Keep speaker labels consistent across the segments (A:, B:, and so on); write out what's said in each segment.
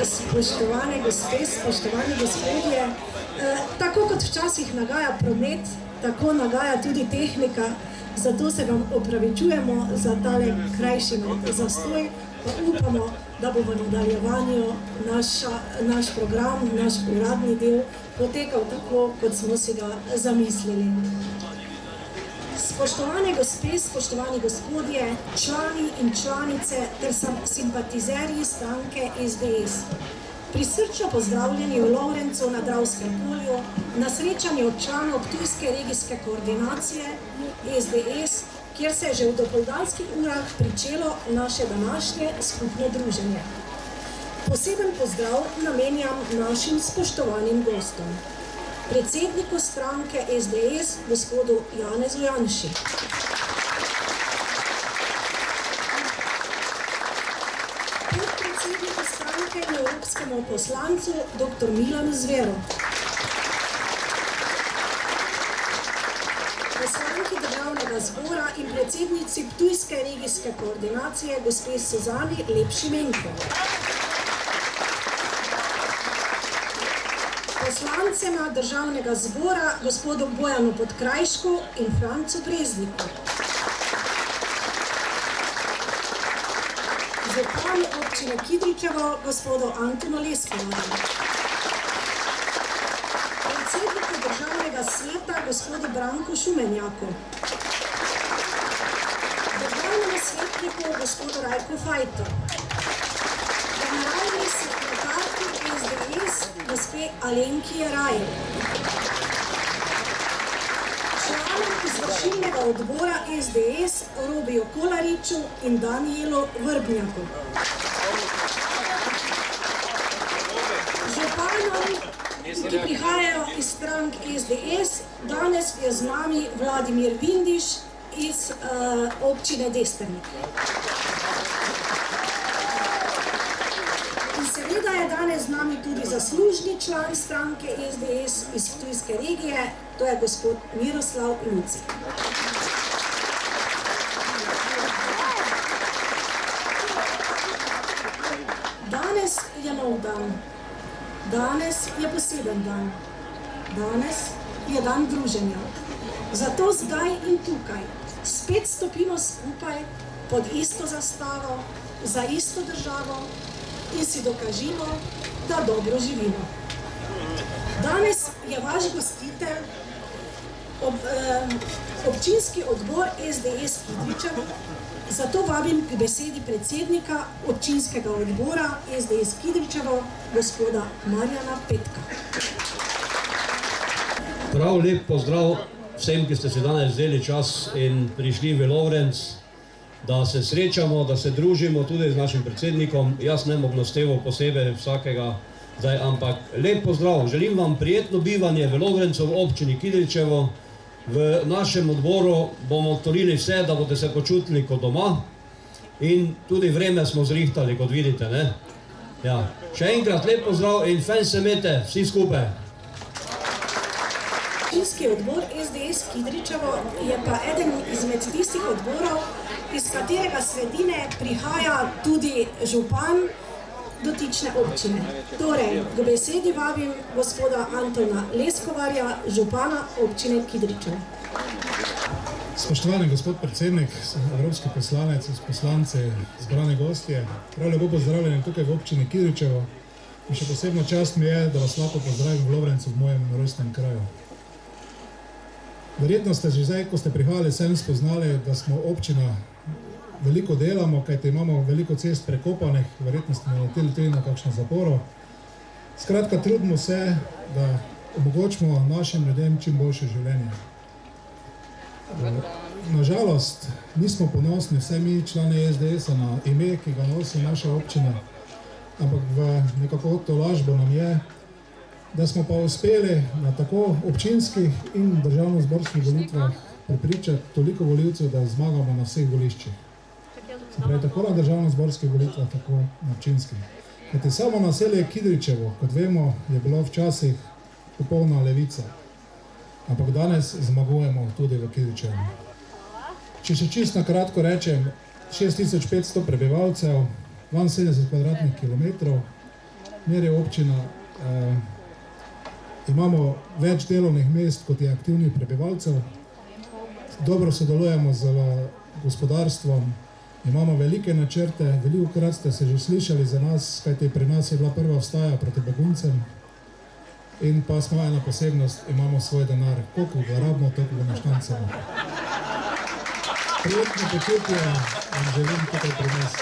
A: Spoštovane gospe, spoštovani gospodje, tako kot včasih nagaja promet, tako nagaja tudi tehnika, zato se vam opravičujemo za tale krajši zastoj, pa upamo, da bo v nadaljevanju naš program, naš uradni del potekal tako, kot smo si ga zamislili. Spoštovane gospe, spoštovani gospodje, člani in članice ter simpatizerji stranke SDS. Prisrčno pozdravljeni v Lovrencu na Dravskem polju na srečanju članov Ptujske regijske koordinacije SDS, kjer se je že v dopoldanskih urah pričelo naše današnje skupno druženje. Poseben pozdrav namenjam našim spoštovanim gostom. Predsedniku stranke SDS, gospodu Janezu Janši. Podpredsedniku stranke in evropskemu poslancu, dr. Milanu Zveru. Poslanki Državnega zbora in predsednici Ptujske regijske koordinacije, gospe Suzani Lep-Šimenko. Poslancema Državnega zbora, gospodu Bojanu Podkrajšku in Francu Brezniku. Županu občine Kidričevo, gospodu Antonu Leskovarju. Predsedniku Državnega sveta, gospodu Branku Šumenjaku. Državnemu svetniku, gospodu Rajku Fajtu. Generalni sekretarki SDS, gospe Alenki Jeraj. Članom izvršilnega odbora SDS, Robiju Kolariču in Danijelu Vrbnjaku. Županom, ki prihajajo iz strank SDS, danes je z nami Vladimir Vindiš iz občine Desternik. In seveda je danes z nami tudi zaslužni član stranke SDS iz Ptujske regije, to je gospod Miroslav Luci. Danes je nov dan. Danes je poseben dan. Danes je dan druženja. Zato zdaj in tukaj spet stopimo skupaj pod isto zastavo, za isto državo in si dokažimo, da dobro živimo. Danes je vaš gostitelj občinski odbor SDS Kidričevo, zato vabim k besedi predsednika občinskega odbora SDS Kidričevo, gospoda Marjana Petka.
B: Prav lep pozdrav vsem, ki ste si danes vzeli čas in prišli v Lovrenc, da se srečamo, da se družimo tudi z našim predsednikom. Jaz ne bom našteval posebej vsakega zdaj, ampak lep pozdrav. Želim vam prijetno bivanje v Lovrencu, v občini Kidričevo. V našem odboru bomo storili vse, da boste se počutili kot doma in tudi vreme smo zrihtali, kot vidite, ne? Ja. Še enkrat lep pozdrav in fajn se imejte vsi skupaj.
A: Občinski odbor SDS Kidričevo je pa eden izmed tistih odborov, iz katerega sredine prihaja tudi župan dotične občine. Torej, k besedi vabim gospoda Antona Leskovarja, župana občine Kidričevo.
C: Spoštovani gospod predsednik, evropski poslanec, poslanci, zbrani gostje, prav lepo pozdravljeni tukaj v občini Kidričevo. In še posebno čast mi je, da vas lahko pozdravim v Lovrencu, v mojem rojstnem kraju. Verjetno ste že zdaj, ko ste prihajali sem, spoznali, da smo občina, veliko delamo, kajte imamo veliko cest prekopanih, verjetno ste naleteli tudi na kakšno zaporo. Skratka, trudimo se, da omogočimo našim ljudem čim boljše življenje. Nažalost, nismo ponosni vse mi, člani SDS-a, na ime, ki ga nosi naša občina, ampak v nekako tolažbo nam je, da smo pa uspeli na tako občinskih in državno-zborskih volitvah prepričati toliko volivcev, da zmagamo na vseh voliščih. Se pravi, tako na državno-zborskih volitvah, tako na občinskih. Kajti samo naselje Kidričevo, kot vemo, je bilo včasih popolna levica. Ampak danes zmagujemo tudi v Kidričevu. Če še čisto kratko rečem, 6500 prebivalcev, 72 kvadratnih kilometrov, meri občina imamo več delovnih mest, kot je aktivnih prebivalcev. Dobro sodelujemo z gospodarstvom, imamo velike načrte, velikokrat ste se že slišali za nas, kajti pri nas je bila prva vstaja proti beguncem. In pa smo ena posebnost, imamo svoj denar, koliko ga rabimo, toliko ga naštancamo. Prijetno počutje vam želim tukaj pri nas.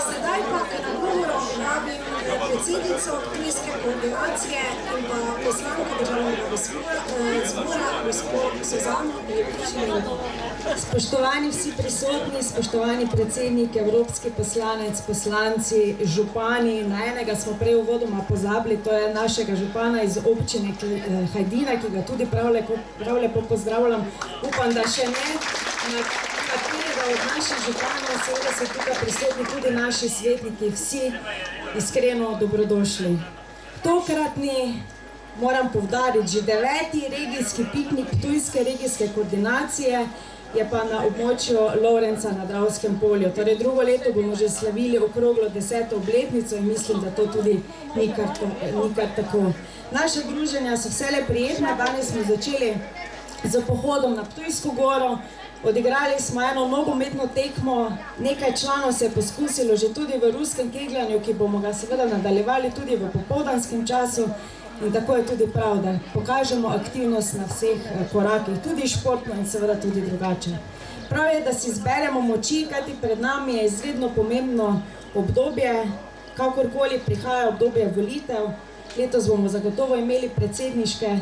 A: Sedaj pa na govorom vabim predsednico ptujske koordinacije in pa poslanko državnega zbora, gospod Suzano Lepič-Lenko.
D: Spoštovani vsi prisotni, spoštovani predsednik, evropski poslanec, poslanci, župani, na enega smo prej uvodoma pozabili, to je našega župana iz občine Hajdina, ki ga tudi prav lepo pozdravljam. Upam, da še ne, na katerega od naših županov, seveda so tukaj prisotni tudi naši svetniki, vsi iskreno dobrodošli. Tokratni, moram poudariti, že 9. regijski piknik ptujske regijske koordinacije je pa na območju Lovrenca na Dravskem polju. Torej, drugo leto bomo že slavili okroglo 10. obletnico in mislim, da to tudi ni kar tako. Naše druženja so vsele prijetne, danes smo začeli z pohodom na Ptujsko goro, odigrali smo eno nogometno tekmo, nekaj članov se je poskusilo že tudi v ruskem kegljanju, ki bomo ga seveda nadaljevali tudi v popoldanskem času. In tako je tudi prav, da pokažemo aktivnost na vseh korakih, tudi športno in seveda tudi drugače. Prav je, da si zberemo moči, kajti pred nami je izredno pomembno obdobje, kakorkoli prihaja obdobje volitev. Letos bomo zagotovo imeli predsedniške,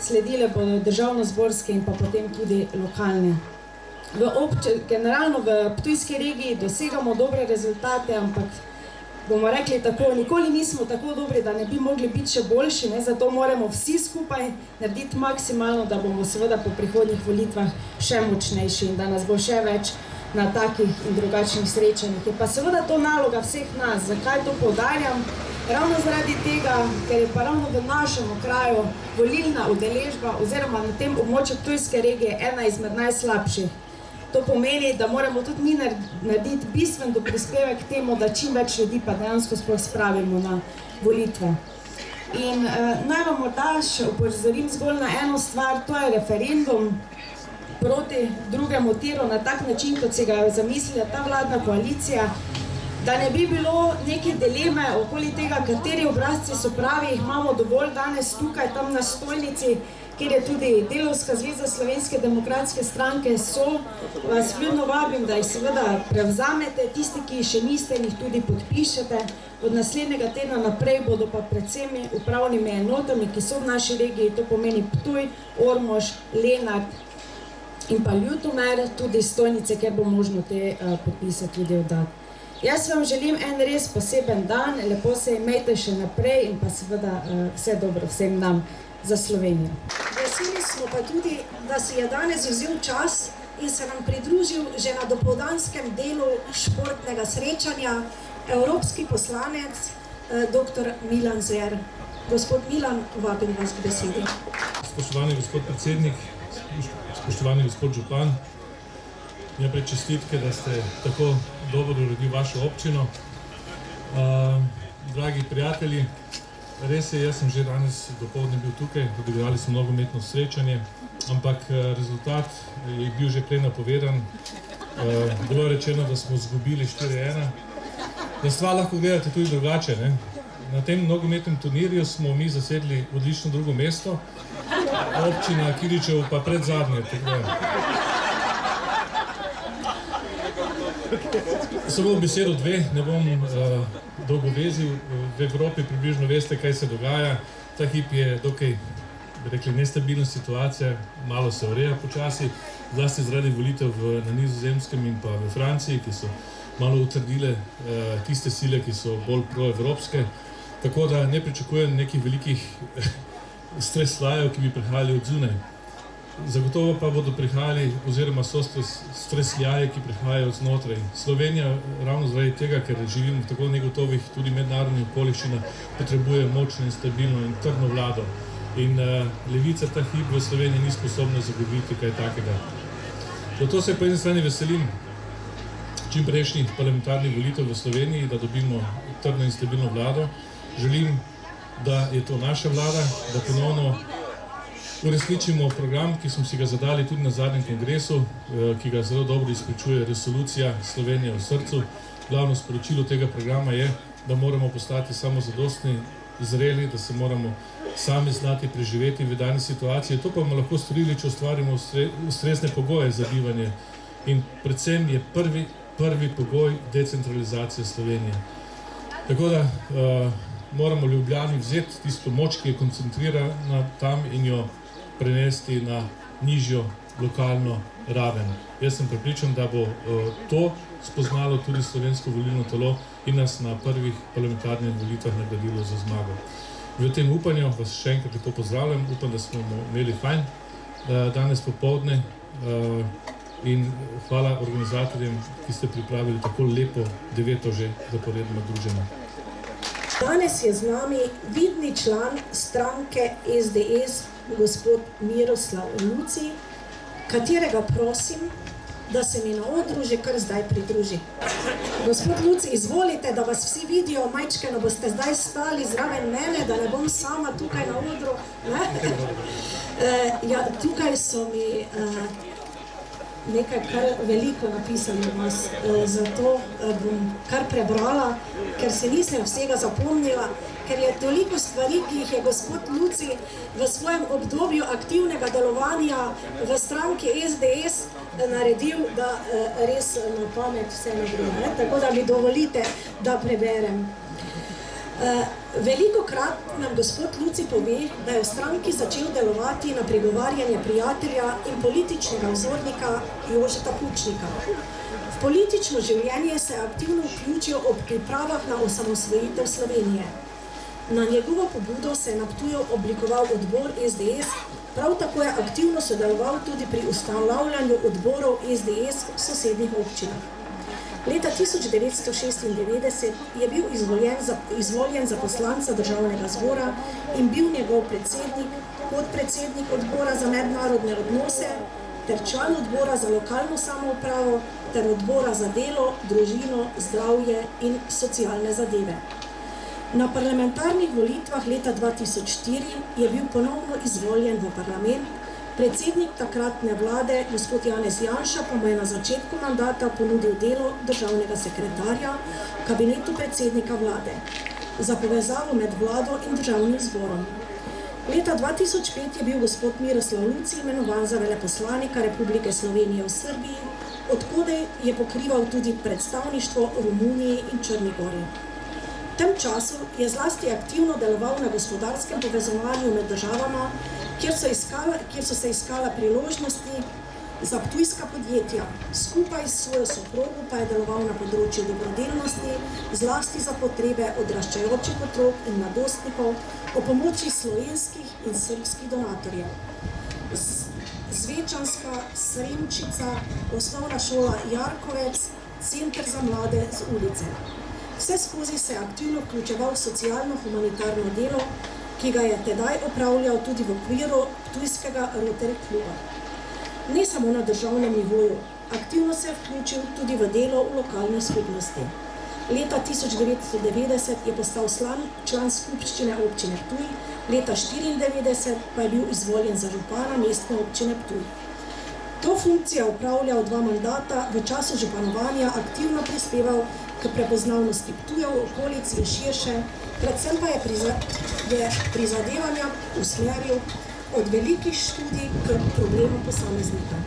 D: sledile bodo državnozborske in pa potem tudi lokalne. Generalno v Ptujski regiji dosegamo dobre rezultate, ampak bomo rekli tako, nikoli nismo tako dobri, da ne bi mogli biti še boljši, zato moramo vsi skupaj narediti maksimalno, da bomo seveda po prihodnjih volitvah še močnejši in da nas bo še več na takih in drugačnih srečanjih. Je pa seveda to naloga vseh nas. Zakaj to poudarjam? Ravno zaradi tega, ker je pa ravno v našem kraju volilna udeležba oziroma na tem območju Ptujske regije ena izmed najslabših. To pomeni, da moramo tudi mi narediti bistven prispevek k temu, da čim več ljudi pa dejansko sploh spravimo na volitve. In naj vam morda še opozorim zgolj na eno stvar, to je referendum proti drugemu tiru na tak način, kot si ga je zamislila ta vladna koalicija, da ne bi bilo neke dileme okoli tega, kateri obrazci so pravi, jih imamo dovolj danes tukaj, tam na stolnici, kjer je tudi Delavska zveza Slovenske demokratske stranke, vas vljudno vabim, da jih seveda prevzamete, tisti, ki še niste, jih tudi podpišete. Od naslednjega tedna naprej bodo pa predvsem upravnimi enotami, ki so v naši regiji, to pomeni Ptuj, Ormož, Lenart in pa Ljutomer, tudi stojnice, kjer bo možno te podpise tudi oddati. Jaz vam želim en res poseben dan, lepo se imejte še naprej in pa seveda vse dobro vsem nam za Slovenijo.
A: Veseli smo pa tudi, da si je danes vzel čas in se nam pridružil že na dopoldanskem delu športnega srečanja evropski poslanec dr. Milan Zver. Gospod Milan, vabim vas k besedi.
E: Spoštovani gospod predsednik, spoštovani gospod župan, najprej čestitke, da ste tako dobro uredili vašo občino. Dragi prijatelji, res je, jaz sem že danes dopoldne bil tukaj, odigrali smo nogometno srečanje, ampak rezultat je bil že prej napovedan. Bilo je rečeno, da smo izgubili 4:1. Na stvar lahko gledate tudi drugače. Na tem nogometnem turnirju smo mi zasedli odlično drugo mesto, občina Kidričevo pa predzadnje. Samo besedo dve, ne bom dolgo vezil. V Evropi približno veste, kaj se dogaja. Ta hip je dokaj, bi rekli, nestabilna situacija, malo se ureja počasi, zlasti zaradi volitev na Nizozemskem in pa v Franciji, ki so malo utrdile tiste sile, ki so bolj proevropske. Tako da ne pričakujem nekih velikih streslajev, ki bi prihajali od zunaj. Zagotovo pa bodo prihajali, oziroma so stresljaje, ki prihajajo od znotraj. Slovenija, ravno zaradi tega, ker živimo v tako negotovih tudi mednarodnih okoliščinah, potrebuje močno in stabilno in trdno vlado. In levica ta hip v Sloveniji ni sposobna zagotoviti kaj takega. Zato se po eni strani veselim čim prejšnjih parlamentarnih volitev v Sloveniji, da dobimo trdno in stabilno vlado. Želim, da je to naša vlada, da ponovno uresničimo program, ki smo si ga zadali tudi na zadnjem kongresu, ki ga zelo dobro izpričuje resolucija Slovenija v srcu. Glavno sporočilo tega programa je, da moramo postati samozadostni, zreli, da se moramo sami znati preživeti v dani situaciji. To pa bomo lahko storili, če ustvarimo ustrezne pogoje za bivanje. In predvsem je prvi pogoj decentralizacija Slovenije. Tako da moramo Ljubljani vzeti tisto moč, ki je koncentrirana tam in jo prenesti na nižjo lokalno raven. Jaz sem prepričan, da bo to spoznalo tudi slovensko volilno telo in nas na prvih parlamentarnih volitvah nagradilo za zmago. V tem upanju vas še enkrat lepo pozdravljam, upam, da smo imeli fajn danes popoldne in hvala organizatorjem, ki ste pripravili tako lepo 9. že zaporedno druženje.
A: Danes je z nami vidni član stranke SDS, gospod Miroslav Luci, katerega prosim, da se mi na odru že kar zdaj pridruži. Gospod Luci, izvolite, da vas vsi vidijo, majčkeno boste zdaj stali zraven mene, da ne bom sama tukaj na odru. Ja, tukaj so mi nekaj kar veliko napisali o vas, zato bom kar prebrala, ker se nisem vsega zapomnila, ker je toliko stvari, ki jih je gospod Luci v svojem obdobju aktivnega delovanja v stranki SDS naredil, da res na pamet vse ne gre. Tako da mi dovolite, da preberem. Velikokrat nam gospod Luci pove, da je v stranki začel delovati na pregovarjanje prijatelja in političnega vzornika Jožeta Pučnika. V politično življenje se je aktivno vključil ob pripravah na osamosvojitev Slovenije. Na njegovo pobudo se je na Ptuju oblikoval odbor SDS, prav tako je aktivno sodeloval tudi pri ustanavljanju odborov SDS v sosednjih občinah. Leta 1996 je bil izvoljen za poslanca Državnega zbora in bil njegov predsednik, podpredsednik odbora za mednarodne odnose ter član odbora za lokalno samoupravo ter odbora za delo, družino, zdravje in socialne zadeve. Na parlamentarnih volitvah leta 2004 je bil ponovno izvoljen v parlament, predsednik takratne vlade, gospod Janez Janša, pa mu je na začetku mandata ponudil delo državnega sekretarja v kabinetu predsednika vlade za povezavo med vlado in državnim zborom. Leta 2005 je bil gospod Miroslav Luci imenovan za veleposlanika Republike Slovenije v Srbiji, odkode je pokrival tudi predstavništvo v Romuniji in Črni Gori. V tem času je zlasti aktivno deloval na gospodarskem povezovanju med državama, kjer so se iskala priložnosti za ptujska podjetja. Skupaj s svojo soprogo pa je deloval na področju dobrodelnosti, zlasti za potrebe odraščajočih otrok in mladostnikov, o pomoči slovenskih in srbskih donatorjev. Zvečanska, Sremčica, osnovna šola Jarkovec, center za mlade z ulice. Vse skozi se je aktivno vključeval v socialno-humanitarno delo, ki ga je tedaj opravljal tudi v okviru ptujskega Rotary kluba. Ne samo na državnem nivoju, aktivno se je vključil tudi v delo v lokalni skupnosti. Leta 1990 je postal član skupščine občine Ptuj, leta 1994 pa je bil izvoljen za župana mestne občine Ptuj. To funkcijo opravljal 2 mandata, v času županovanja aktivno prispeval k prepoznavnosti Ptuja v okolici in širše, predvsem pa je prizadevanja usmeril od velikih študij k problemu posameznika.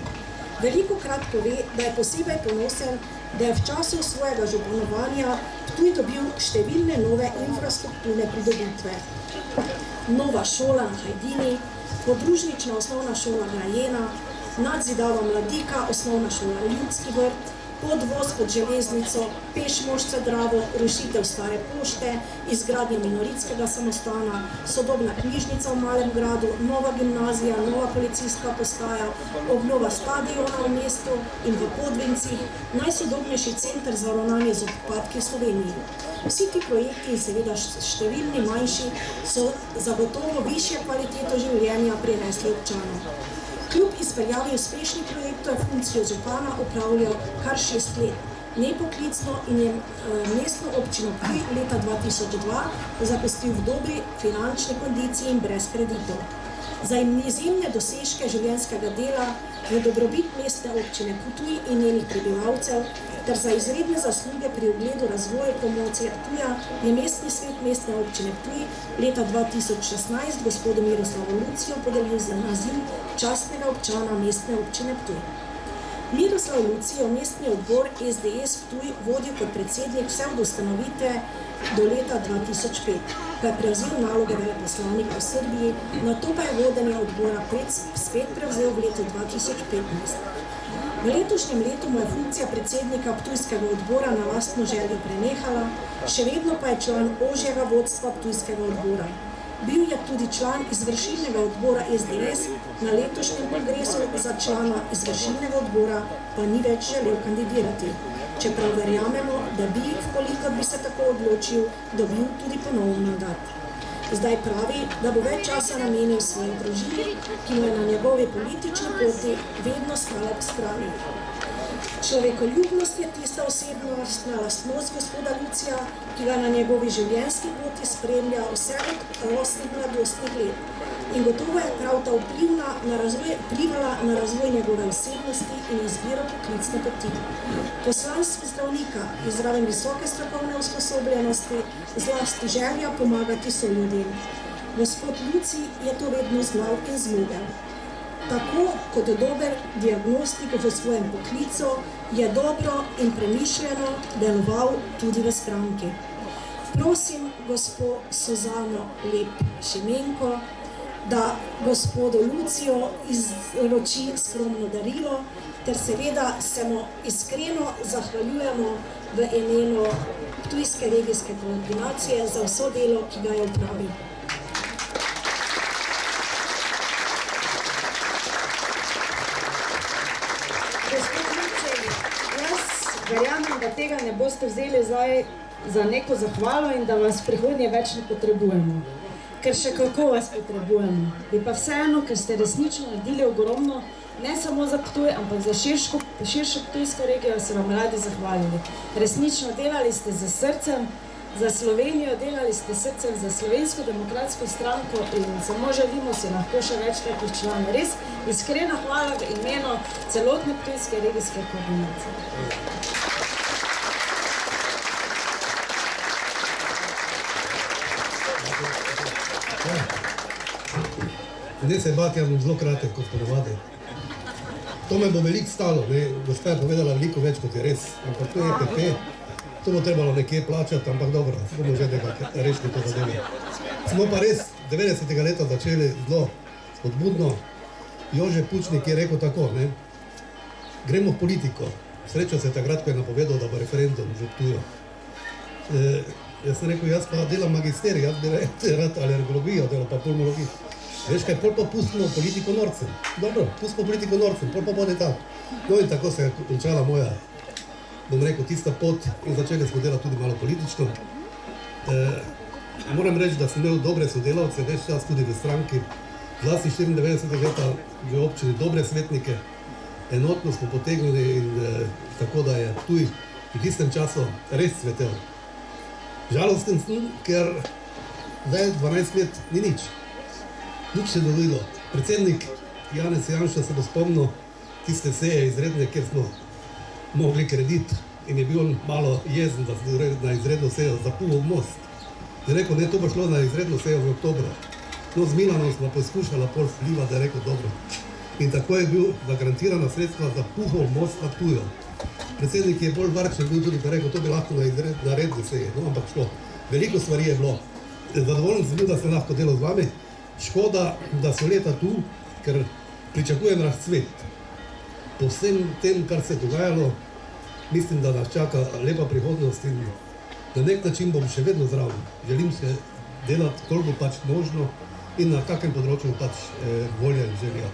A: Velikokrat pove, da je posebej ponosen, da je v času svojega županovanja Ptuj dobil številne nove infrastrukturne pridobitve. Nova šola na Hajdini, podružnična osnovna šola Grajena, nadzidava Mladika, osnovna šola Ljudski vrt, podvoz pod železnico, pešmošče Dravo, rušitev stare pošte, izgradnja minoritskega samostana, sodobna knjižnica v Malem gradu, nova gimnazija, nova policijska postaja, obnova stadiona v mestu in v Podvincih, najsodobnejši center za ravnanje z odpadki v Sloveniji. Vsi ti projekti in seveda številni manjši so zagotovo višjo kvaliteto življenja prinesli občanom. Kljub izpeljavi uspešnih projektov je funkcijo župana opravljal kar 6 let. nepoklicno in je mestno občino Ptuj leta 2002 zapustil v dobri finančni kondiciji in brez kreditov. Za izjemne dosežke življenjskega dela v dobrobit mestne občine Ptuj in njenih prebivalcev ter za izredne zasluge pri ugledu razvoja promocije Ptuja je mestni svet mestne občine Ptuj leta 2016 gospodu Miroslavu Lucijo podelil za naziv častnega občana mestne občine Ptuj. Miroslav Lucijo mestni odbor SDS Ptuj vodil kot predsednik vse od ustanovitve do leta 2005, ko je prevzel naloge veleposlanika v Srbiji, nato pa je vodenje odbora spet prevzel v letu 2015. V letošnjem letu mu je funkcija predsednika Ptujskega odbora na lastno željo prenehala, še vedno pa je član ožjega vodstva Ptujskega odbora. Bil je tudi član izvršilnega odbora SDS, na letošnjem kongresu za člana izvršilnega odbora pa ni več želel kandidirati, čeprav verjamemo, da bi, kolikor bi se tako odločil, dobil tudi ponovno mandat. Zdaj pravi, da bo več časa namenil svoji družini, ki mu je na njegovi politični poti vedno stala ob strani. Človekoljubnost je tista osebnostna lastnost gospoda Lucija, ki ga na njegovi življenjski poti spremlja vse od rosnih mladostnih let. In gotovo je prav ta vplivala na razvoj njegove osebnosti in izbiro poklicne poti. Poslanstvo zdravnika je zraven visoke strokovne usposobljenosti, zlasti želja pomagati soljudem. Gospod Lucij je to vedno znal in zmogel. Tako kot dober diagnostik v svojem poklicu je dobro in premišljeno deloval tudi v stranki. Prosim gospo Suzano Lep Šimenko, da gospodu Luciju izroči skromno darilo, ter seveda se mu iskreno zahvaljujemo v imenu Ptujske regijske koordinacije za vso delo, ki ga je opravil.
D: Verjamem, da tega ne boste vzeli zdaj za neko zahvalo in da vas prihodnje več ne potrebujemo. Ker še kako vas potrebujemo. Bi pa vseeno, ker ste resnično naredili ogromno, ne samo za Ptuj, ampak za širšo ptujsko regijo, se vam radi zahvalili. Resnično delali ste z srcem, za Slovenijo delali ste srcem, za Slovensko demokratsko stranko in samo želimo si lahko še več takih članov. Res iskrena hvala v imenu celotne Ptujske regijske koordinacije.
F: Ne se bati, jaz bom zelo kratek, kot ponavadi. To me bo veliko stalo, gospa je povedala veliko več, kot je res, ampak to je EPP, to bo trebalo nekje plačati, ampak dobro, bomo že nekako rešili to zadeve. Smo pa res 90. leta začeli zelo spodbudno. Jože Pučnik je rekel tako, gremo v politiko. Srečal se takrat, ko je napovedal, da bo referendum že Ptuju. Jaz sem rekel, jaz pa delam magisterij, jaz bi rad alergologijo, delam pa pulmologijo. Veš kaj, pol pa pustimo politiko norcem. Dobro, pustimo politiko norcem, pol pa bode tam. No in tako se je končala moja, bom rekel, tista pot in začeli smo delati tudi malo politično. Moram reči, da sem imel dobre sodelavce, več čas tudi v stranki, zlasti 94. leta v občini dobre svetnike, enotno smo potegnili in tako da je Ptuj v tistem času res cvetel. Žalosten sem, ker zdaj 12 let ni nič. Nič se dovolilo. Predsednik Janez Janša se bo spomnil tiste seje izredne, kjer smo mogli kredit in je bil on malo jezen, da se na izredno sejo zapuhal most. Je rekel, ne, to bo šlo na izredno sejo v oktobru. No, z Milanom smo poskušala pol vpliva, da je rekel, dobro. In tako je bil zagarantirana sredstva zapuhal most na Ptuju. Predsednik je bolj varčen bil tudi, da je rekel, to bi lahko na redni seji, no, ampak šlo. Veliko stvari je bilo. Zadovoljen sem bil, da sem lahko delal z vami. Škoda, da so leta tu, ker pričakujem razcvet. Po vsem tem, kar se je dogajalo, mislim, da nas čaka lepa prihodnost in na nek način bom še vedno zraven. Želim se delati, koliko pač možno in na kakem področju pač volja in želja.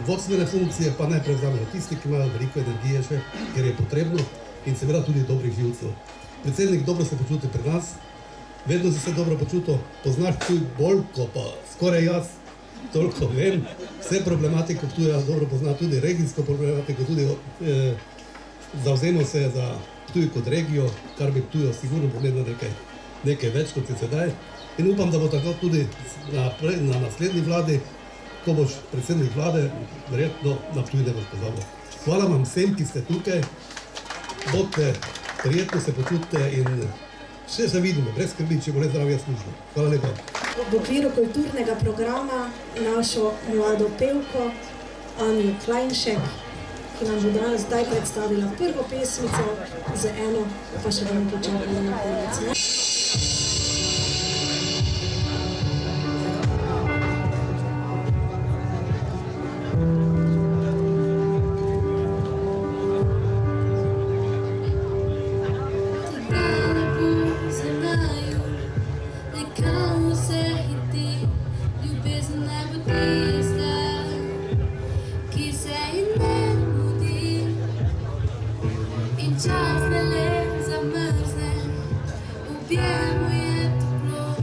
F: Vodstvene funkcije pa naj prevzamejo tisti, ki imajo veliko energije še, ker je potrebno in seveda tudi dobrih živcev. Predsednik, dobro se počuti pri nas. Vedno si se dobro počutil, poznaš Ptuj bolj, kot pa skoraj jaz, toliko vem, vse problematiko Ptuja dobro pozna, tudi regijsko problematiko, tudi zavzemamo se za Ptuj kot regijo, kar bi Ptuju sigurno pomenilo nekaj več kot je sedaj. In upam, da bo tako tudi na naslednji vladi, ko boš predsednik vlade, verjetno na Ptuj ne boš pozabil. Hvala vam vsem, ki ste tukaj, bodite, prijetno se počutite in še se vidimo, brez skrbi, če bo le zdravje službo. Hvala lepa.
A: V okviru kulturnega programa našo mlado pevko Anjo Klajnšek, ki nam bo danes zdaj predstavila prvo pesmico, z eno pa še bomo počakali na konec.
G: Čas ne le zamrzne, objemu je toplo,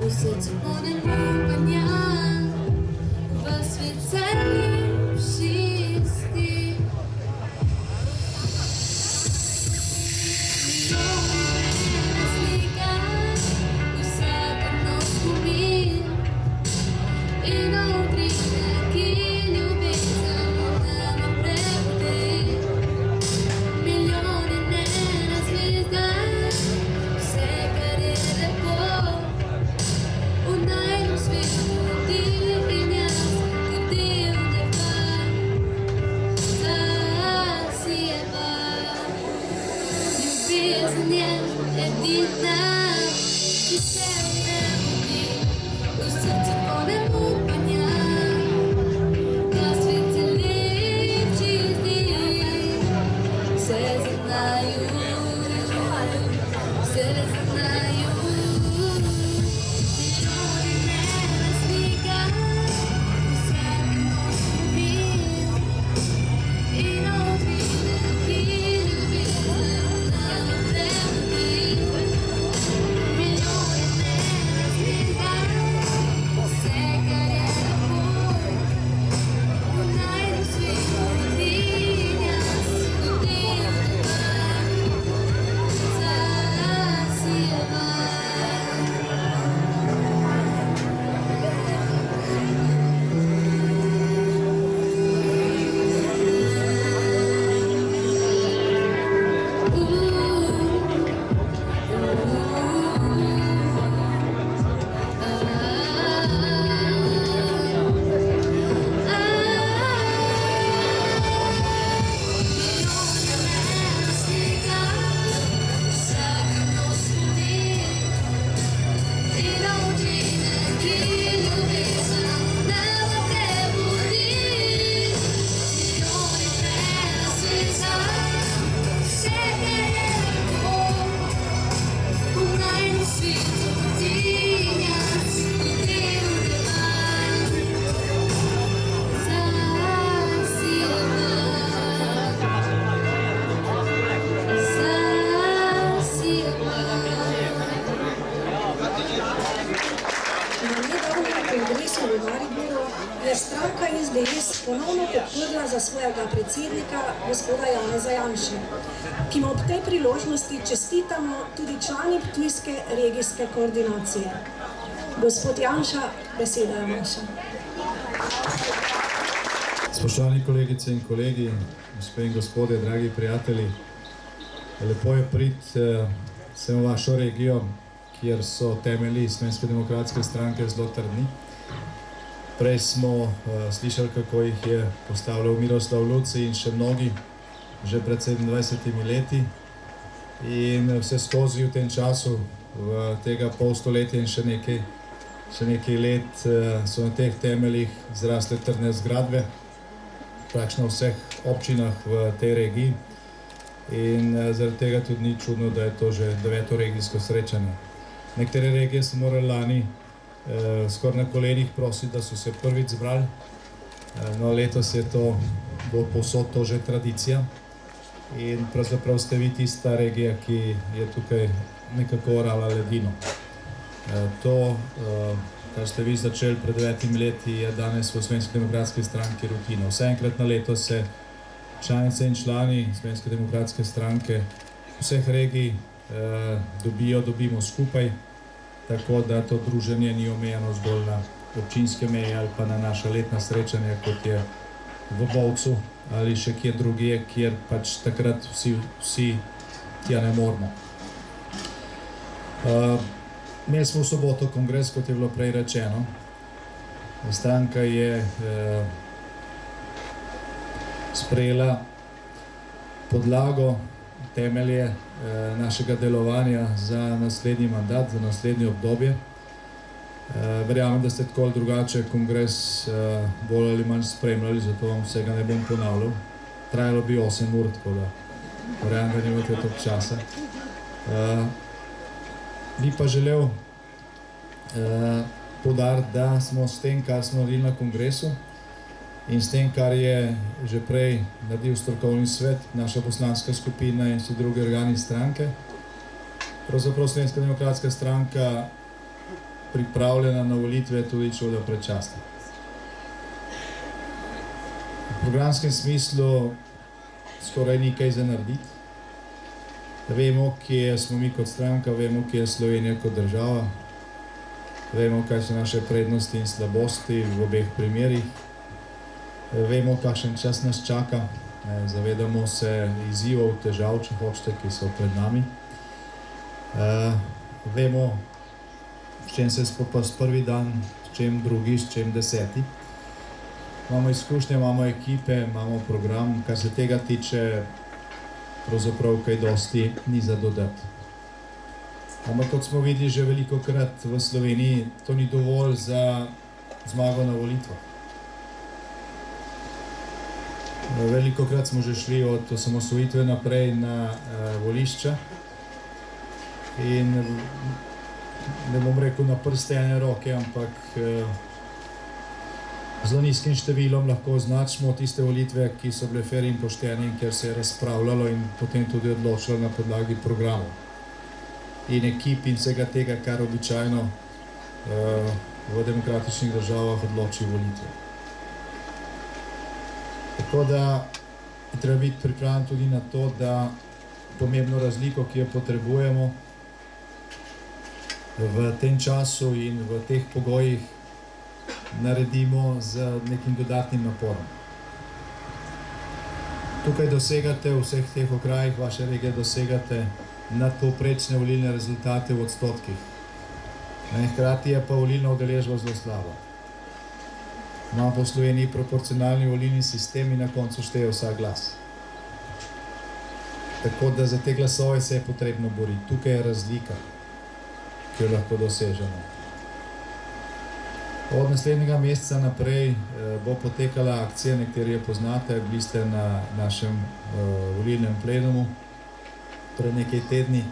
G: v srcu poden upanja, v svet se lepši sti. Mnogobena slika, vsaka noč spomin in utrine, ki ljubezen nama prebudi. Edina, ki se ne budi, v srcu ponem upanja, da svet se lepši zdi. Se zaznaju, mnogobena slika, vsaka noč spomin in utrine, ki ljubezen nama prebudi.
A: Je stranka SDS ponovno podprla za svojega predsednika gospoda Janeza Janše, ki mu ob tej priložnosti čestitamo tudi člani ptujske regijske koordinacije. Gospod Janša, beseda je vaša.
H: Spoštovani kolegice in kolegi, gospe in gospodje, dragi prijatelji, lepo je priti sem v vašo regijo, kjer so temelji Slovenske demokratske stranke zelo trdni. Prej smo slišali, kako jih je postavljal Miroslav Luci in še mnogi, že pred 27 leti. In vse skozi v tem času, v tega pol stoletja in še nekaj let, so na teh temeljih zrasle trdne zgradbe, praktično v vseh občinah v tej regiji. In zaradi tega tudi ni čudno, da je to že 9. regijsko srečanje. Nekatere regije so morali lani skoraj na kolenih prositi, da so se prvič zbrali. No, letos je to, bo povsod to že tradicija. In pravzaprav ste vi tista regija, ki je tukaj nekako orala ledino. To, kar ste vi začeli pred 9 leti, je danes v Slovenski demokratski stranki rutina. Vse enkrat na leto se članice in člani Slovenske demokratske stranke vseh regij dobimo skupaj, tako da to druženje ni omejeno zgolj na občinske meje ali pa na naša letna srečanja, kot je v Bovcu ali še kje drugje, kjer pač takrat vsi tja ne moramo. Imeli smo v soboto kongres, kot je bilo prej rečeno. Stranka je sprejela podlago, temelje našega delovanja za naslednji mandat, za naslednje obdobje. Verjamem, da ste tako ali drugače kongres bolj ali manj spremljali, zato vam vsega ne bom ponavljal. Trajalo bi 8 ur, tako da verjamem, da nimate toliko časa. Bi pa želel poudariti, da smo s tem, kar smo naredili na kongresu in s tem, kar je že prej naredil strokovni svet, naša poslanska skupina in vsi drugi organi stranke, pravzaprav Slovenska demokratska stranka pripravljena na volitve tudi čuda predčasno. V programskem smislu skoraj ni kaj za narediti. Vemo, kje smo mi kot stranka, vemo, kje je Slovenija kot država, vemo, kaj so naše prednosti in slabosti v obeh primerih, vemo, kakšen čas nas čaka, zavedamo se izzivov, težav, če hočete, ki so pred nami. Vemo, s čem se spopasti prvi dan, s čem drugi, s čem 10. Imamo izkušnje, imamo ekipe, imamo program, kar se tega tiče, pravzaprav kaj dosti ni za dodati. Ampak kot smo videli že velikokrat v Sloveniji, to ni dovolj za zmago na volitvah. Velikokrat smo že šli od osamosvojitve naprej na volišča in ne bom rekel na prste ene roke, ampak zelo nizkim številom lahko označimo tiste volitve, ki so bile fer in poštene in kjer se je razpravljalo in potem tudi odločilo na podlagi programov in ekip in vsega tega, kar običajno v demokratičnih državah odloči volitve. Tako da je treba biti pripravljen tudi na to, da pomembno razliko, ki jo potrebujemo v tem času in v teh pogojih, naredimo z nekim dodatnim naporom. Tukaj dosegate v vseh teh okrajih vaše regije, dosegate nadpovprečne volilne rezultate v odstotkih. Hkrati je pa volilna udeležba zelo slaba. Imamo po Sloveniji proporcionalni volilni sistem in na koncu šteje vsak glas. Tako da za te glasove se je potrebno boriti. Tukaj je razlika, ki jo lahko dosežemo. Od naslednjega meseca naprej bo potekala akcija, nekateri jo poznate, bili ste na našem volilnem plenumu pred nekaj tedni.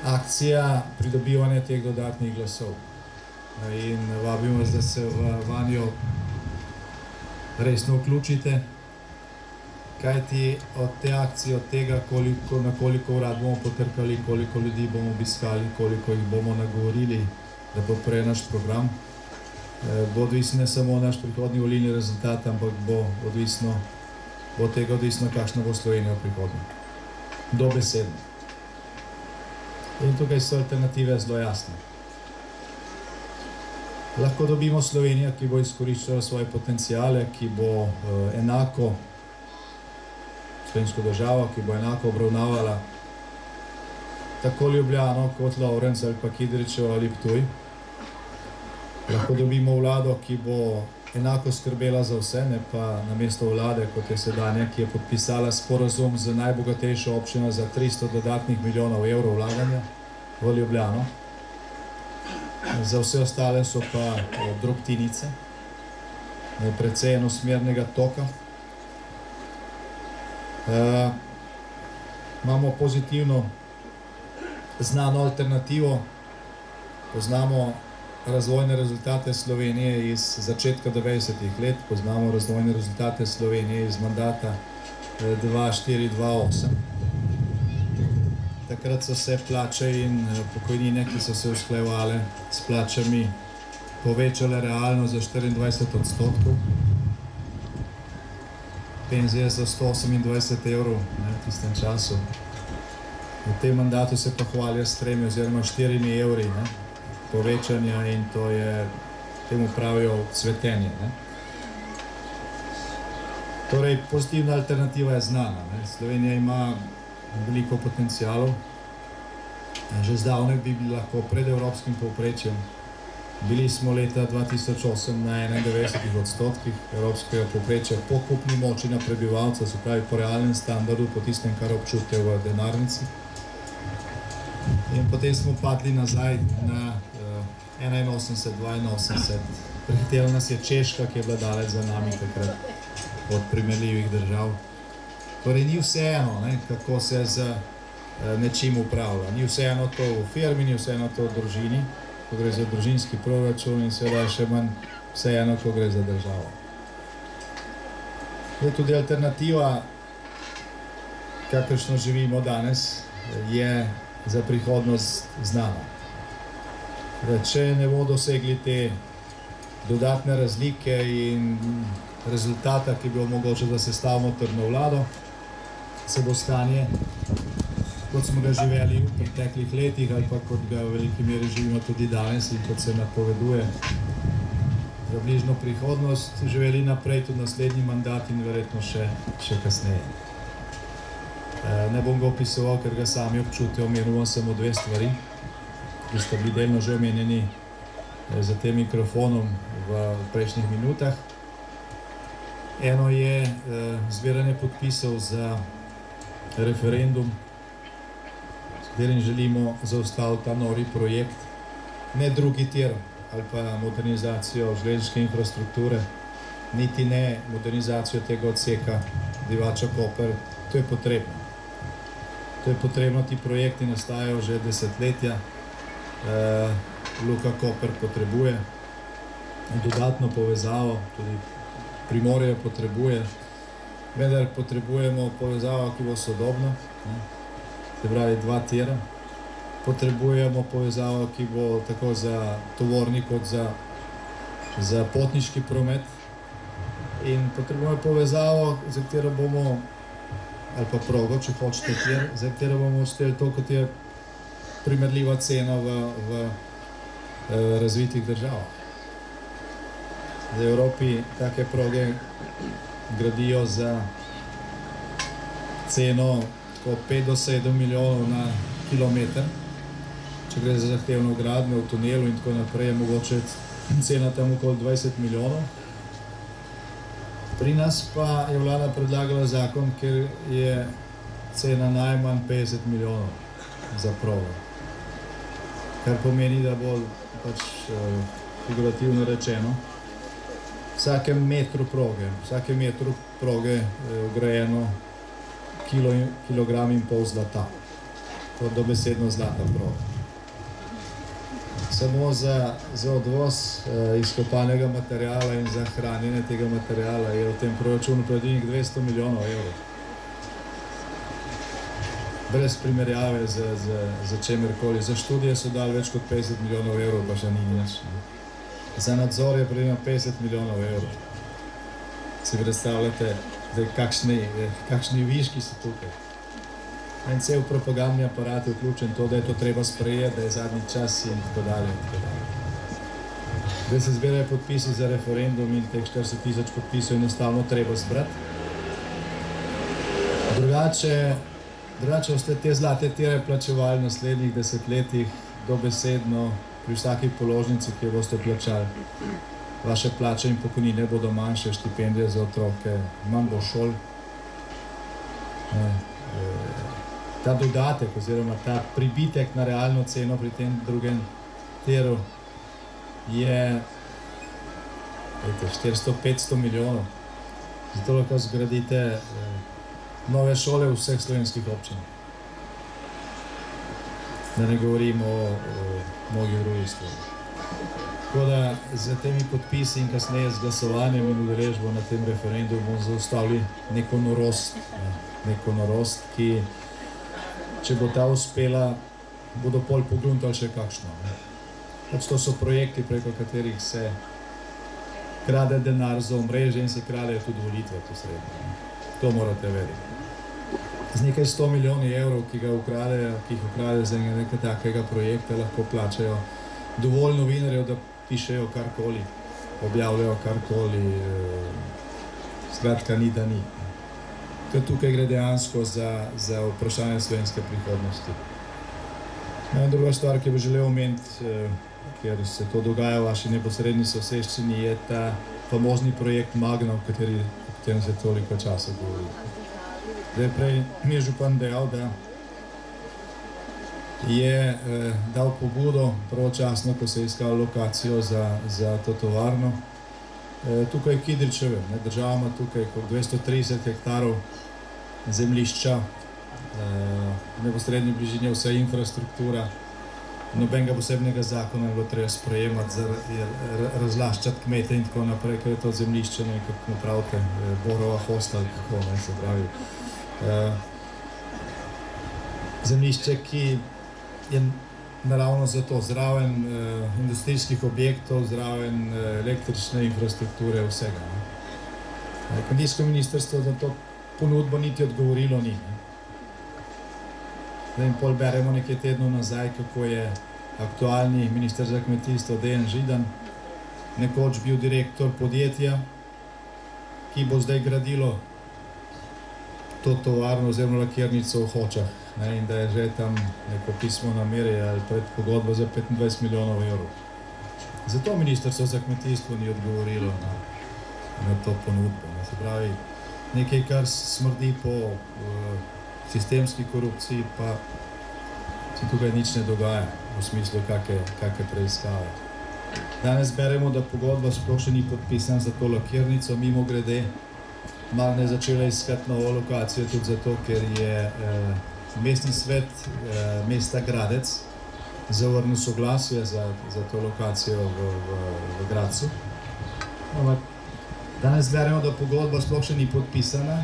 H: Akcija pridobivanja teh dodatnih glasov. In vabim vas, da se vanjo resno vključite, kajti od te akcije, od tega, na koliko urad bomo potrkali, koliko ljudi bomo obiskali, koliko jih bomo nagovorili, da podpre naš program, bo odvisno ne samo naš prihodnji volilni rezultat, ampak bo od tega odvisno, kakšna bo Slovenija v prihodnje. Dobesedno. In tukaj so alternative zelo jasne. Lahko dobimo Slovenijo, ki bo izkoriščala svoje potencijale, ki bo enako slovensko državo, ki bo enako obravnavala tako Ljubljano kot Lovrenc ali pa Kidričevo ali Ptuj. Lahko dobimo vlado, ki bo enako skrbela za vse, ne pa namesto vlade, kot je sedanja, ki je podpisala sporazum z najbogatejšo občino za 300 dodatnih milijonov evrov vlaganja v Ljubljano. Za vse ostale so pa drobtinice, precej enosmernega toka. Imamo pozitivno znano alternativo, poznamo razvojne rezultate Slovenije iz začetka 90-ih let, poznamo razvojne rezultate Slovenije iz mandata 2004-2008. Takrat so se plače in pokojnine, ki so se usklajevale s plačami, povečale realno za 24%. penzije za 128 evrov v tistem času. V tem mandatu se pa hvalijo s 3 oziroma 4 evri povečanja in to je, temu pravijo cvetenje. Torej, pozitivna alternativa je znana. Slovenija ima veliko potencialov. Že zdavnaj bi bili lahko pred evropskim povprečjem. Bili smo leta 2008 na 91% evropskega povprečja po kupni moči na prebivalca, se pravi po realnem standardu, po tistem, kar občutijo v denarnici. In potem smo padli nazaj na 81-82. Prehitela nas je Češka, ki je bila daleč za nami takrat od primerljivih držav. Torej ni vseeno, kako se z nečim upravlja. Ni vseeno to v firmi, ni vseeno to v družini, ko gre za družinski proračun in seveda še manj vseeno, ko gre za državo. Tudi alternativa, kakršno živimo danes, je za prihodnost znana. Če ne bodo dosegli te dodatne razlike in rezultata, ki bi omogočil, da sestavimo trdno vlado, se bo stanje, kot smo ga živeli v preteklih letih ali pa kot ga v veliki meri živimo tudi danes in kot se napoveduje za bližnjo prihodnost, živeli naprej tudi naslednji mandat in verjetno še kasneje. Ne bom ga opisoval, ker ga sami občutijo, omenil bom samo 2 stvari, ki sta bili delno že omenjeni za tem mikrofonom v prejšnjih minutah. Eno je zbiranje podpisov za referendum, s katerim želimo zaustaviti ta nori projekt, ne drugi tir ali pa modernizacijo železniške infrastrukture, niti ne modernizacijo tega odseka Divača-Koper. To je potrebno. To je potrebno, ti projekti nastajajo že desetletja. Luka Koper potrebuje dodatno povezavo, tudi Primorje potrebuje, vendar potrebujemo povezavo, ki bo sodobna, se pravi 2 tira. Potrebujemo povezavo, ki bo tako za tovorni kot za potniški promet in potrebujemo povezavo, za katero bomo, ali pa progo, če hočete tir, za katero bomo uspeli to, kot je primerljiva cena v razvitih državah. V Evropi take proge gradijo za ceno 5 do 7 milijonov na kilometer. Če gre za zahtevno gradnjo v tunelu in tako naprej, je mogoče cena tam okoli 20 milijonov. Pri nas pa je vlada predlagala zakon, kjer je cena najmanj 50 milijonov za progo. Kar pomeni, da bo pač figurativno rečeno, vsakem metru proge je vgrajeno kilogram in pol zlata. To je dobesedno zlata proga. Samo za odvoz izkopanega materijala in za hranjenje tega materijala je v tem proračunu predvidenih 200 milijonov evrov. Brez primerjave za čemerkoli. Za študije so dali več kot 50 milijonov evrov, pa še ni nič. Za nadzor je predvideno 50 milijonov evrov. Si predstavljate, kakšni viški so tukaj. In cel propagandni aparat je vključen to, da je to treba sprejeti, da je zadnji čas in tako dalje. Zdaj se zbirajo podpisi za referendum in teh 40 000 podpisov enostavno treba zbrati. Drugače boste te zlate tire plačevali v naslednjih desetletjih dobesedno pri vsaki položnici, ki jo boste plačali. Vaše plače in pokojnine bodo manjše, štipendije za otroke, manj bo šol. Ta dodatek oziroma ta pribitek na realno ceno pri tem drugem tiru je 400-500 milijonov. Zato lahko zgradite nove šole v vseh slovenskih občinah. Da ne govorimo o mnogih drugih stvarih. Tako da z temi podpisi in kasneje z glasovanjem in udeležbo na tem referendumu bomo zaustavili neko norost, ki, če bo ta uspela, bodo pol pogruntali še kakšno. Pač to so projekti, preko katerih se krade denar za omrežje in se kradejo tudi volitve posredno. To morate vedeti. Z nekaj 100 milijoni evrov, ki jih ukradejo za nekaj takega projekta, lahko plačajo dovolj novinarjev, da pišejo karkoli, objavljajo karkoli, skratka ni da ni. Tukaj gre dejansko za vprašanje slovenske prihodnosti. Druga stvar, ki bi želel omeniti, ker se to dogaja v vaši neposredni soseščini, je ta famozni projekt Magna, o katerem se toliko časa govori. Zdaj, prej mi je župan dejal, da je dal pobudo pravočasno, ko se je iskal lokacijo za to tovarno. Tukaj v Kidričevem, država ima tukaj 230 hektarov zemljišča, v neposrednji bližini je vsa infrastruktura, nobenega posebnega zakona je bilo treba sprejemati, razlaščati kmete in tako naprej, ker je to zemljišče, ne vem, kako napravite, borova hosta ali kako, ne, se pravi. Zemljišče, ki je naravno za to, zraven industrijskih objektov, zraven električne infrastrukture, vsega. Kmetijsko ministrstvo za to ponudbo niti odgovorilo ni. In pol beremo nekaj tednov nazaj, kako je aktualni minister za kmetijstvo Dejan Židan nekoč bil direktor podjetja, ki bo zdaj gradilo to tovarno oziroma lakirnico v Hočah, in da je že tam neko pismo namere ali predpogodba za 25 milijonov evrov. Zato ministrstvo za kmetijstvo ni odgovorilo na to ponudbo. Se pravi, nekaj, kar smrdi po sistemski korupciji, pa se tukaj nič ne dogaja v smislu kakšne preiskave. Danes beremo, da pogodba sploh še ni podpisana za to lakirnico, mimo grede Magna je začela iskati novo lokacijo tudi zato, ker je mestni svet mesta Gradec zavrnil soglasje za to lokacijo v Gradcu. Danes beremo, da pogodba sploh še ni podpisana,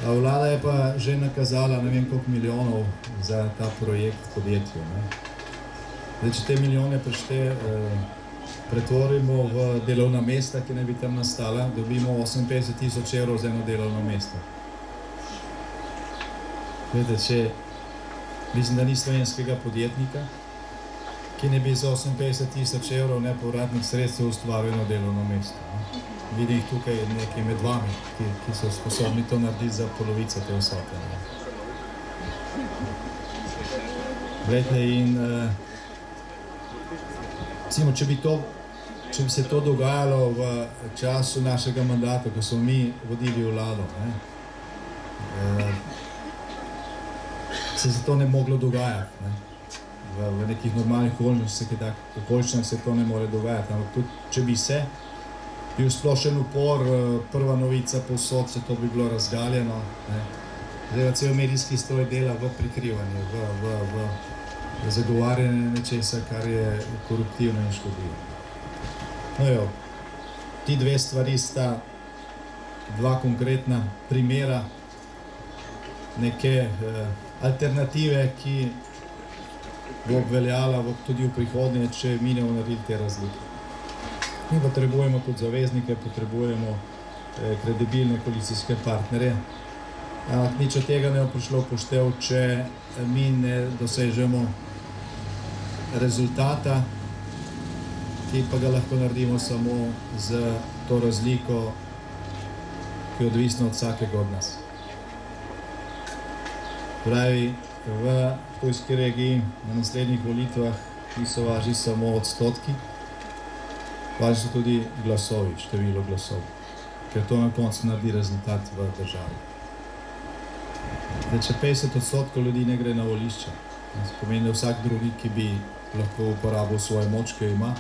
H: vlada je pa že nakazala ne vem koliko milijonov za ta projekt podjetju. Zdaj, če te milijone pretvorimo v delovna mesta, ki naj bi tam nastala, dobimo 58 tisoč evrov za eno delovno mesto. Glede, mislim, da ni slovenskega podjetnika, ki ne bi za 58 tisoč evrov nepovratnih sredstev ustvaril eno delovno mesto. Vidim jih tukaj nekaj med vami, ki so sposobni to narediti za polovico te vsote. Glede, in če bi se to dogajalo v času našega mandata, ko smo mi vodili vlado, se to ne moglo dogajati. V nekih normalnih okoliščinah se to ne more dogajati, ampak tudi če bi se, bil splošen upor, prva novica povsod, se to bi bilo razgaljeno. Zdaj cel medijski stroj dela v prikrivanje, v zagovarjanje nečesa, kar je koruptivno in škodljivo. No jo, ti dve stvari sta dva konkretna primera neke alternative, ki bo obveljala tudi v prihodnje, če mi ne bomo naredili te razlike. Mi potrebujemo tudi zaveznike, potrebujemo kredibilne koalicijske partnerje. Nič od tega ne bo prišlo v poštev, če mi ne dosežemo rezultata, ki pa ga lahko naredimo samo z to razliko, ki je odvisna od vsakega od nas. Pravi, v Ptujski regiji na naslednjih volitvah niso važni samo odstotki, važni so tudi glasovi, število glasov, ker to na koncu naredi rezultat v državi. Če 50% ljudi ne gre na volišča, pomeni, da vsak drugi, ki bi lahko uporabil svojo moč, ki jo ima,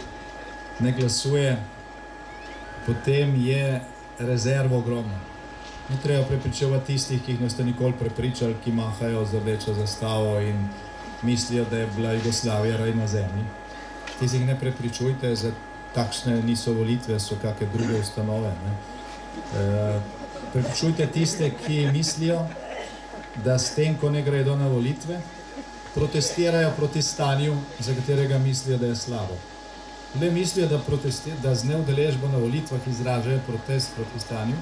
H: ne glasuje, potem je rezerva ogromna. Ni treba prepričevati tistih, ki jih ne ste nikoli prepričali, ki mahajo z rdečo zastavo in mislijo, da je bila Jugoslavija raj na zemlji. Tistih ne prepričujte, za takšne niso volitve, so kakšne druge ustanove. Prepričujte tiste, ki mislijo, da s tem, ko ne gredo na volitve, protestirajo proti stanju, za katerega mislijo, da je slabo. Le mislijo, da z neudeležbo na volitvah izražajo protest proti stanju,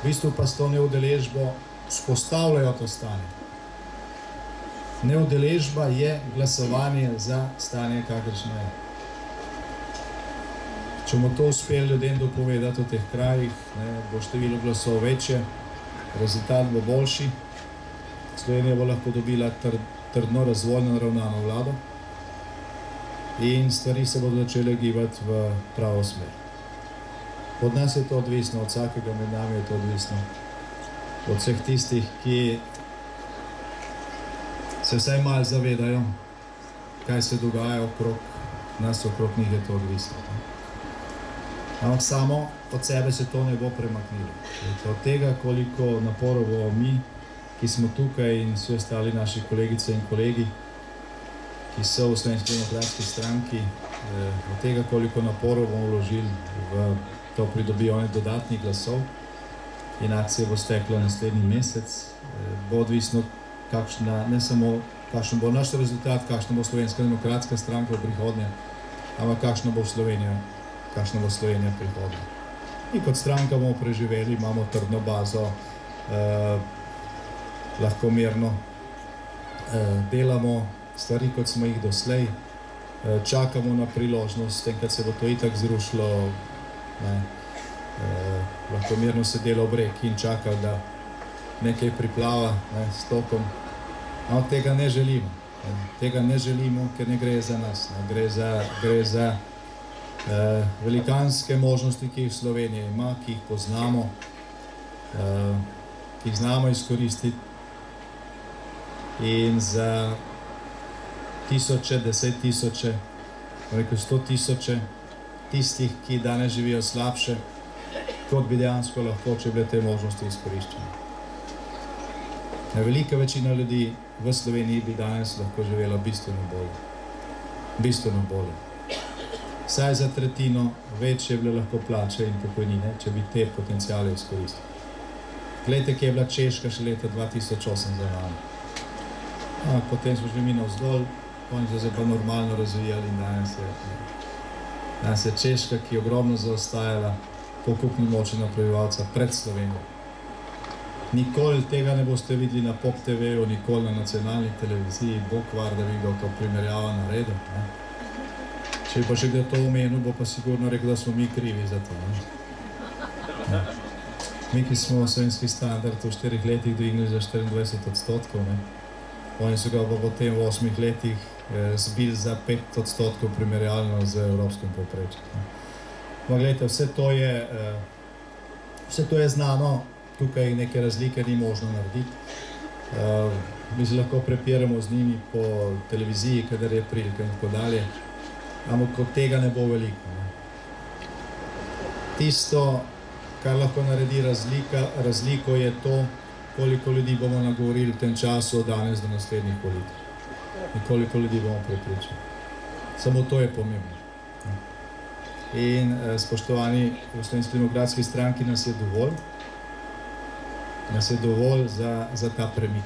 H: v bistvu pa s to neudeležbo vzpostavljajo to stanje. Neudeležba je glasovanje za stanje, kakršno je. Če bomo to uspeli ljudem dopovedati v teh krajih, bo število glasov večje, rezultat bo boljši, Slovenija bo lahko dobila trdno razvojno naravnano vlado in stvari se bodo začele gibati v pravo smer. Od nas je to odvisno, od vsakega med nami je to odvisno, od vseh tistih, ki se vsaj malo zavedajo, kaj se dogaja okrog nas, okrog njih je to odvisno. Ampak samo od sebe se to ne bo premaknilo. Od tega, koliko naporov bomo mi, ki smo tukaj in vsi ostali naši kolegice in kolegi, ki so v Slovenski demokratski stranki, od tega, koliko naporov bomo vložili v to pridobivanje dodatnih glasov in akcija bo stekla naslednji mesec, bo odvisno, ne samo kakšen bo naš rezultat, kakšna bo Slovenska demokratska stranka v prihodnje, ampak kakšna bo Slovenija prihodnje. Mi kot stranka bomo preživeli, imamo trdno bazo, lahko mirno delamo stvari, kot smo jih doslej, čakamo na priložnost, enkrat se bo to itak zrušilo, lahko mirno se dela ob reki in čaka, da nekaj priplava s tokom. Ampak tega ne želimo. Tega ne želimo, ker ne gre za nas. Gre za velikanske možnosti, ki jih Slovenija ima, ki jih poznamo, ki jih znamo izkoristiti in za tisoče, 10 tisoče, 100 tisoče tistih, ki danes živijo slabše, kot bi dejansko lahko, če bile te možnosti izkoriščene. Velika večina ljudi v Sloveniji bi danes lahko živela bistveno bolje. Bistveno bolje. Vsaj za tretjino večje bile lahko plače in pokojnine, če bi te potencijale izkoristili. Glejte, kje je bila Češka še leta 2008 za nami. Potem smo šli mi navzdol, oni so se pa normalno razvijali in danes je Češka, ki je ogromno zaostajala po kupni moči na prebivalca pred Slovenijo. Nikoli tega ne boste videli na Pop TV-ju, nikoli na nacionalni televiziji, bog var, da bi ga to primerjava naredil. Če bi pa še kdo to omenil, bo pa sigurno rekel, da smo mi krivi za to. Mi, ki smo slovenski standard v 4 letih dvignili za 24%, oni so ga pa potem v 8 letih zbili za 5% primerjalno z evropskim povprečjem. Gledajte, vse to je znano, tukaj neke razlike ni možno narediti. Mi se lahko prepiramo z njimi po televiziji, kadar je prilika in tako dalje, ampak od tega ne bo veliko. Tisto, kar lahko naredi razliko je to, koliko ljudi bomo nagovorili v tem času od danes do naslednjih volitev. In koliko ljudi bomo prepričali. Samo to je pomembno. In spoštovani v Slovenski demokratski stranki nas je dovolj. Nas je dovolj za ta premik.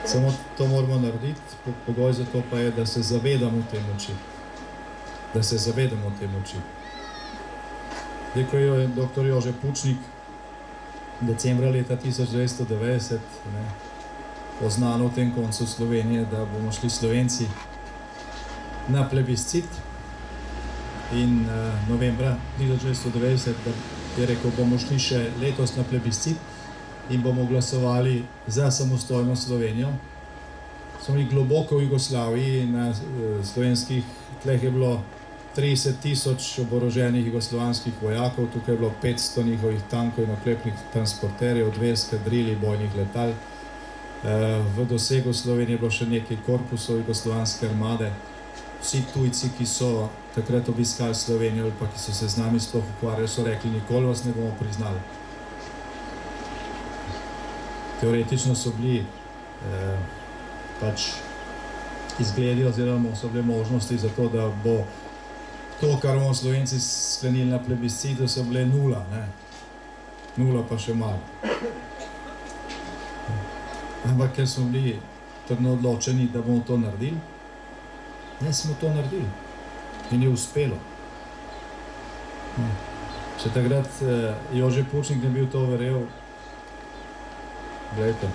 H: Samo to moramo narediti, pogoj za to pa je, da se zavedamo te moči. Da se zavedamo te moči. Ko je dr. Jože Pučnik decembra leta 1990 poznano v tem koncu Slovenije, da bomo šli Slovenci na plebiscit in novembra 1990, da je rekel, bomo šli še letos na plebiscit in bomo glasovali za samostojno Slovenijo. Smo mi globoko v Jugoslaviji, na slovenskih tleh je bilo 30 tisoč oboroženih jugoslovanskih vojakov, tukaj je bilo 500 njihovih tankov in oklepnih transporterjev, 2 eskadrili bojnih letal. V dosegu Slovenije je bilo še nekaj korpusov jugoslovanske armade. Vsi tujci, ki so takrat obiskali Slovenijo ali pa ki so se z nami sploh ukvarjali, so rekli, nikoli vas ne bomo priznali. Teoretično so bili izgledi oziroma so bile možnosti za to, da bo to, kar bomo Slovenci sklenili na plebiscitu, so bile 0, nula pa še malo. Ampak ker smo bili trdno odločeni, da bomo to naredili, smo to naredili in je uspelo. Če takrat Jože Pučnik ne bil to verjel, gledajte,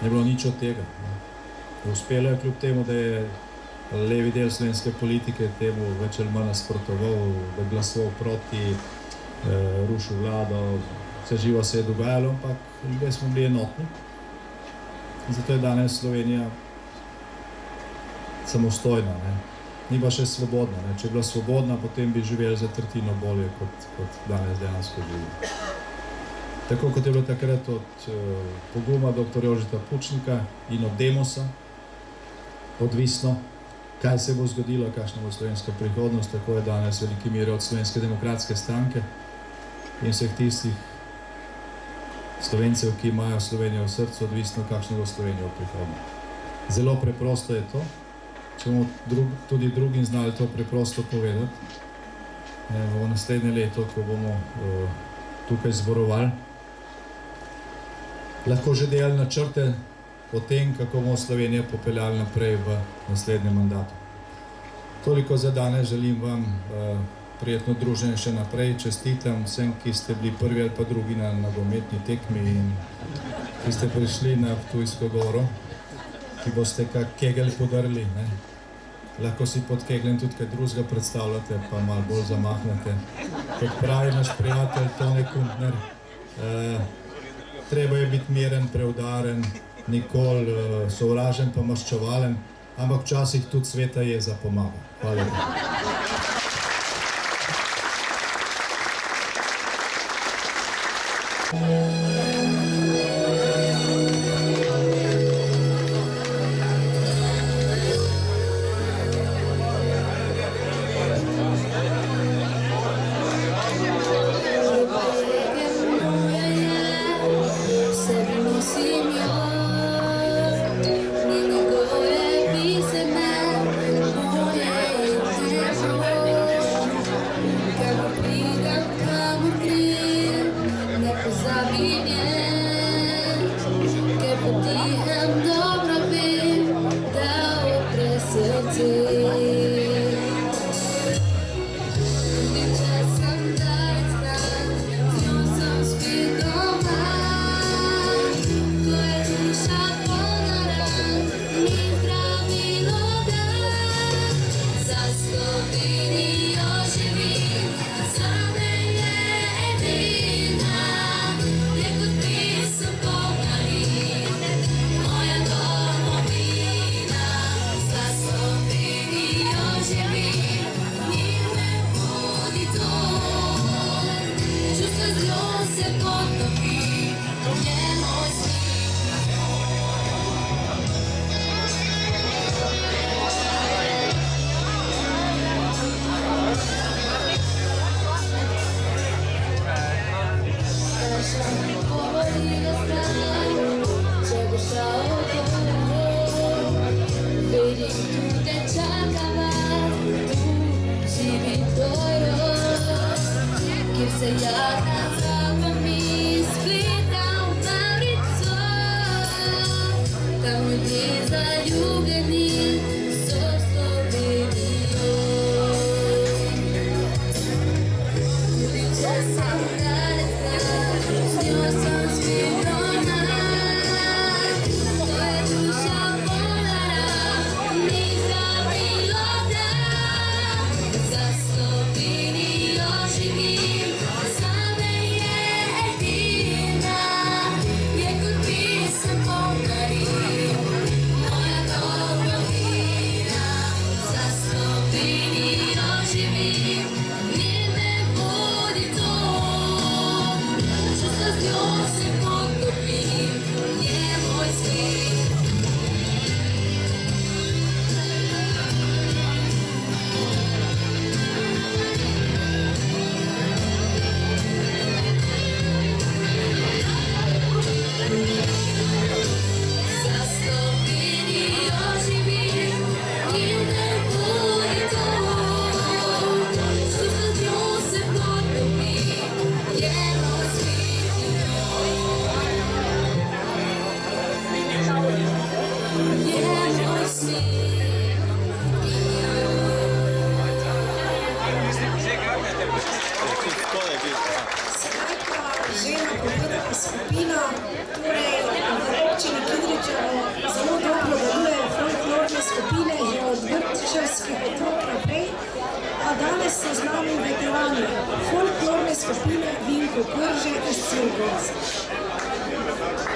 H: ne bilo nič od tega. Uspelo je kljub temu, da je levi del slovenske politike temu več ali manj nasprotoval, da glasoval proti, rušil vlado, vse živo se je dogajalo, ampak ljudje smo bili enotni. In zato je danes Slovenija samostojna, ne. Ni pa še svobodna. Ne. Če je bila svobodna, potem bi živeli za tretjino bolje, kot danes dejansko živimo. Tako kot je bilo takrat od poguma dr. Jožeta Pučnika in od Demosa odvisno, kaj se bo zgodilo, kakšna bo slovenska prihodnost, tako je danes v veliki meri od Slovenske demokratske stranke in vseh tistih Slovencev, ki imajo Slovenijo v srcu, odvisno, kakšna bo Slovenija v prihodnosti. Zelo preprosto je to, če bomo tudi drugim znali to preprosto povedati. V naslednje leto, ko bomo tukaj zborovali, lahko že delali načrte o tem, kako bomo Slovenijo popeljali naprej v naslednjem mandatu. Toliko za danes, želim vam prijetno druženje še naprej, čestitam vsem, ki ste bili prvi ali pa drugi na nogometni tekmi in ki ste prišli na Ptujsko goro, ki boste kak kegel podarili, ne. Lahko si pod keglem tudi kaj drugega predstavljate, pa malo bolj zamahnete. Kot pravi naš prijatelj Tone Kuntner, treba je biti miren, preudaren, nikoli sovražen pa maščevalen, ampak včasih tudi sveta jeza pomaga. Hvala lepa.
A: Sedaj pa že napovedana skupina, torej v občini Kidričevo zelo dobro delujejo folklorne skupine že od vrtčevskih otrok naprej, a danes so z nami veterani folklorne skupine Vinko Krže iz Cirkovca.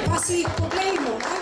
A: Pa si jih poglejmo, ne?